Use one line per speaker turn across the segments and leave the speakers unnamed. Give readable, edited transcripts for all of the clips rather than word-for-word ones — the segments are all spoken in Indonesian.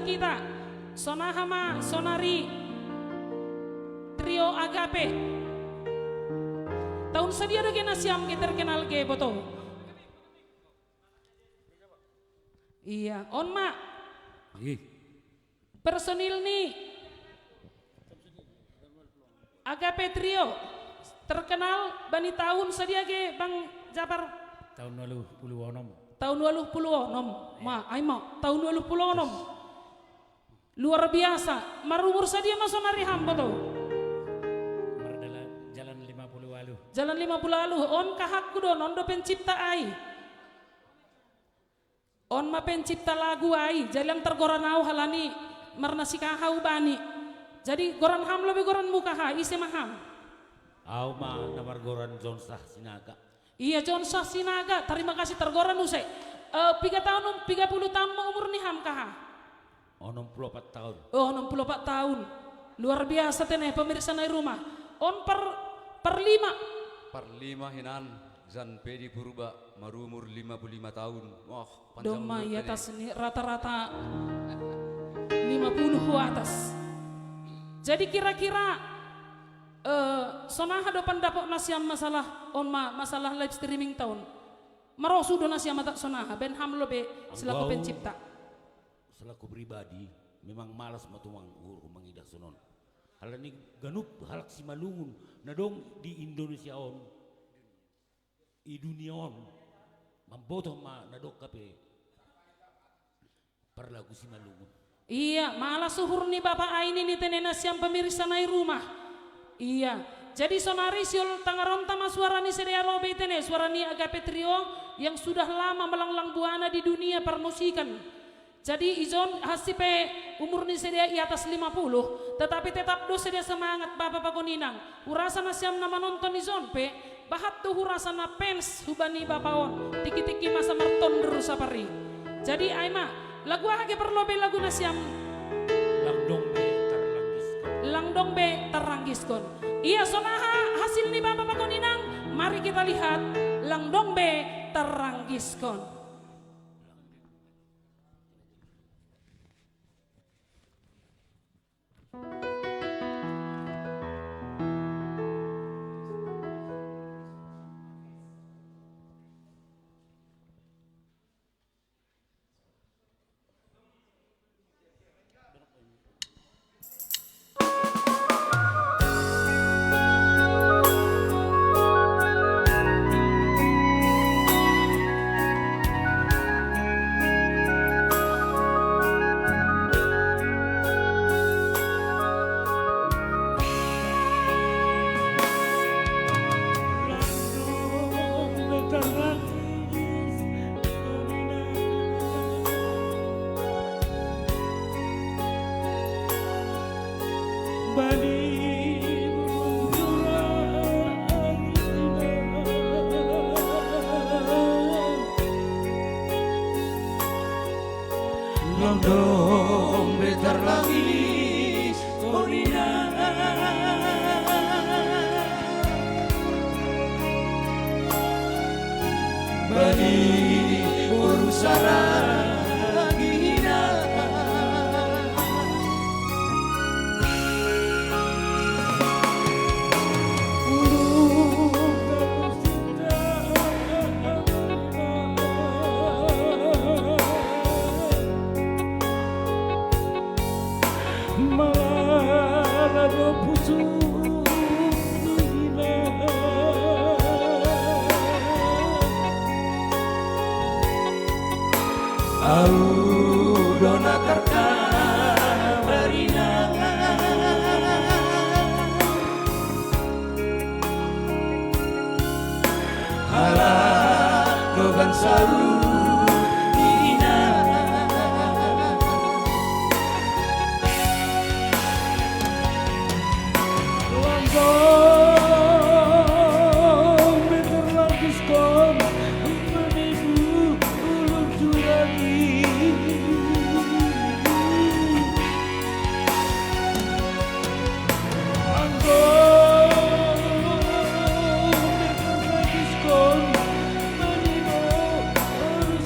kita Sonahama Sonari Trio Agape tahun sedia do kena siam kita terkenal ke boto iya on mak personil nih Agape Trio terkenal bani tahun sedia ke Bang Japar
tahun 2026
tahun 2026 ma aima tahun 2026 luar biasa marumur sadia masonari hamba tuh
mardala jalan 50 walu
jalan 50 lalu on kahakku don on do pencipta ai on ma pencipta lagu ai jalan tergoran au halani marna sikahau bani jadi goran ham lebih goran muka ha ise maham
au ma namar goran Jonsah Sinaga
iya Jonsah Sinaga terima kasih tergoran usai 30 tahun mau umur nih ham kaha
64 tahun
oh 64 tahun luar biasa teneh pemirsa naik rumah on per
5 hinan Zan Pedi Purba marumur 55 tahun wah panjang
doma
umur
ya
ini.
tas ini rata-rata 50 ke atas jadi kira-kira sonaha do pandapok nasiam masalah masalah live streaming tahun marosu do nasiam mata sonaha ben ham lobe selaku
Anggau.
pencipta
selaku pribadi memang malas matumang mangidah sonon hal ini ganup halak si malungun nadong di Indonesia on di dunia on mamboto ma nadok kape parlagu si malungun
iya malah suhur nih bapak aini nih tenena siam pemirsa naik rumah iya jadi sonari siul tangaronta mas suara ni sedia lobe tene suara ni Agape Trio yang sudah lama melanglang buana di dunia permusikan jadi izon hasipe umur ni sedia i atas 50 tetapi tetap do sedia semangat bapak pakoninang urasa nasiam nama nonton izon pe bahat tuh urasa na pens hubani bapak on tiki-tiki masa merton deru sapari jadi aima lagu age perlobe lagu nasiam
langdong be terlanggiskan
langdong be teranggiskon iya sonaha hasil nih bapak pakoninang mari kita lihat langdong be teranggiskon
Langdong betar lagi korina bani urusara lagi hina Au dona karka barina hala dogan salu ina langdong beter langgiskon menibu ulur juragi langdong beter langgiskon menibu ulur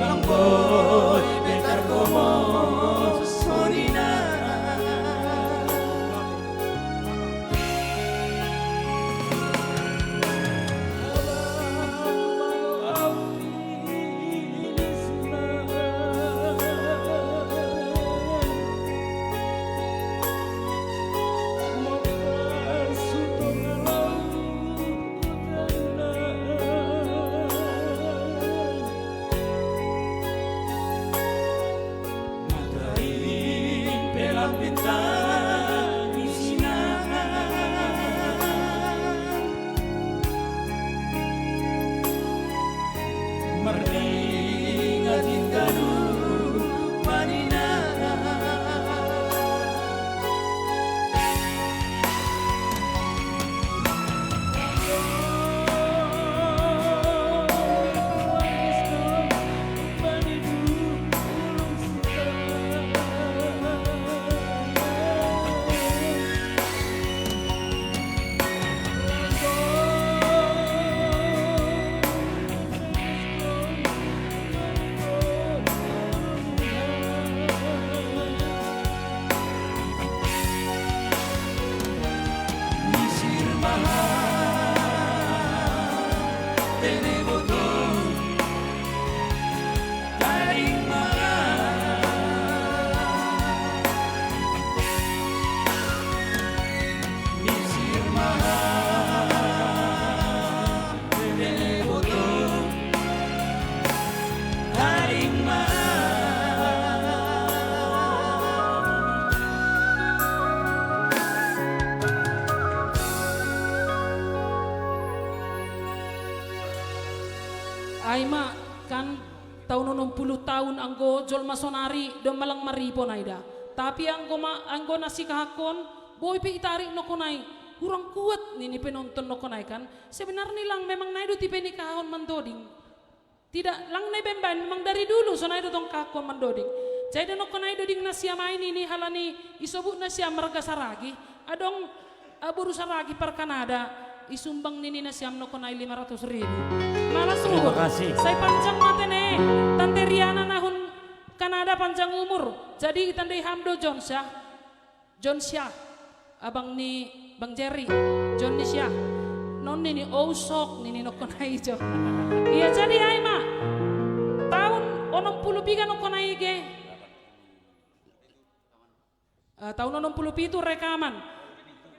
Lamboy betar como sorina. Pelang bintang di sinar, merdeka tingkanu panina.
Aima kan tahun 60 tahun anggo jol masonari do malang maripo naida. Tapi anggo nasi kahakon boy pe itarik nokonai. Kurang kuat nini penonton nokonai kan. Sebenarnya lang memang naido tipe ni kahon mandoding. Tidak lang nai bemban memang dari dulu so naido tong kahon mandoding. Jadi nokonai doding nasi amain ini halani isobut nasi amarga saragi. Adong aburu saragi per Kanada. Isumbang nini na siyam no konay 500,000. Malas
Terima
ruh.
kasih.
Saya panjang matene. Tante Riana nahun Kanada panjang umur. Jadi tante Hamdo John Syah. Abang ni Bang Jerry. John ni Syah. Non nini osok nini no konay jo. Iya jadi ay ma. Tahun 60 no konay ge. Tahun 67 rekaman.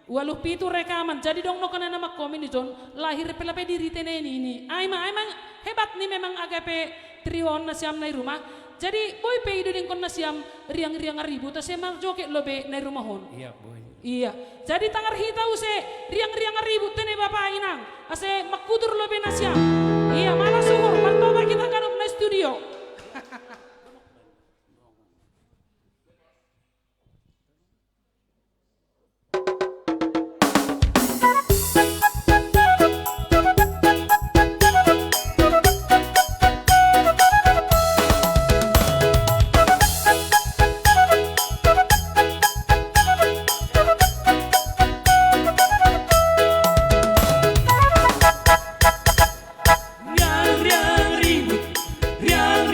Waluh pitu rekaman. Jadi dong no kana nama komen John lahir pelape diri tene ini. Aima hebat nih memang agape trion nasiam nai rumah. Jadi boy pe ido ding kon nasiam riang-riang ribu ta semar joke lobe nai rumah hon.
Iya boy.
Iya. Jadi tangar hitau se riang-riang ribu tene bapak inang. Ase makudur lobe nasiam. Iya malah suhur martoba kita kanup na studio.
Riang riang ribut, riang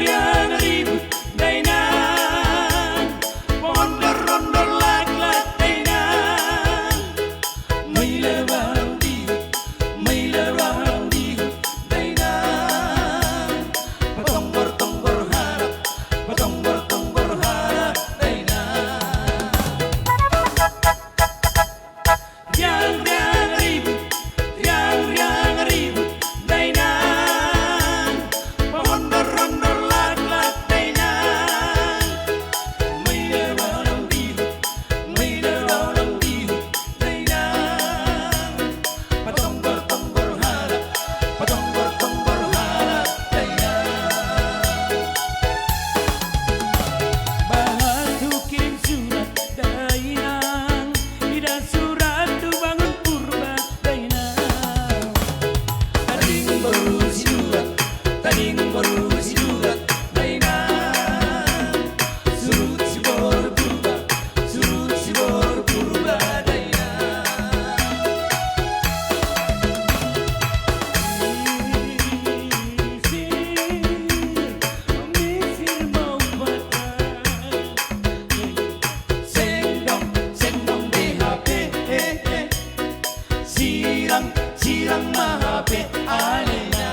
sirang sirang mahape alena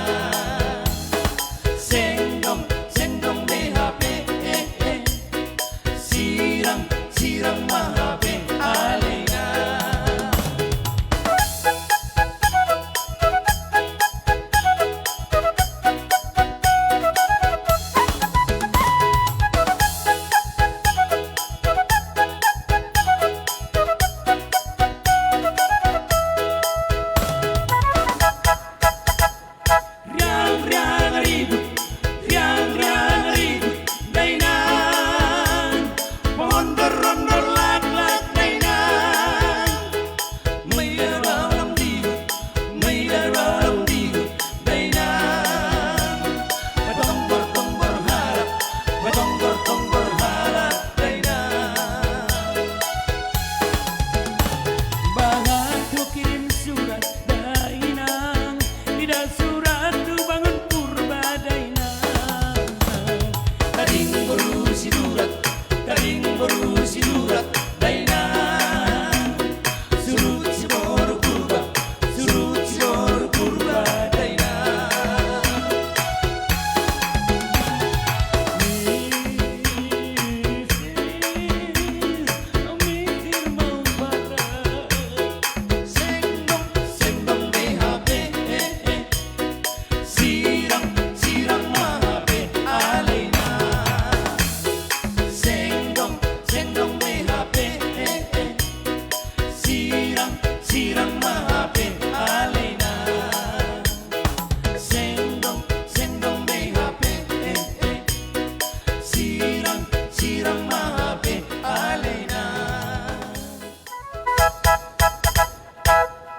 sendong sendong BHP sirang sirang mahape alena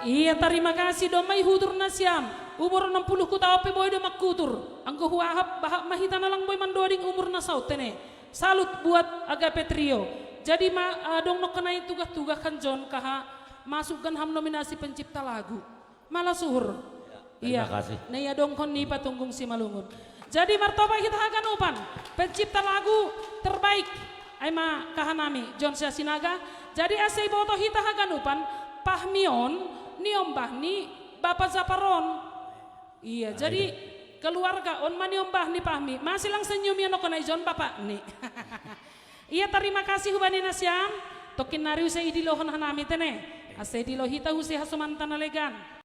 Iya, terima kasih domai hutur nasiam. Umur 60 ku tau pe boy do makutur. Anggo huahap bahak mahita nalang boy mandoding umur nasau tene. Salut buat Agape Trio. Jadi dong no kenai tugas-tugas kan John kaha masukkan ham nominasi pencipta lagu. Malah suhur.
Terima kasih.
Nah ya dong kon ni patunggung si Malungun. Jadi martoba kita akan upan pencipta lagu terbaik. Aima kahanami John Sinaga. Jadi asai boto kita akan upan Pahmion niombah ni Bapak Zaparon. Iya, jadi keluarga on maniombah ni Pahmi. Masih lang senyum ya no konai John Bapak ni. Iya, terima kasih hubani nasyam. Tokin nariu sa idilohon hanami tene. Asa idilohita husi hasumantana legan.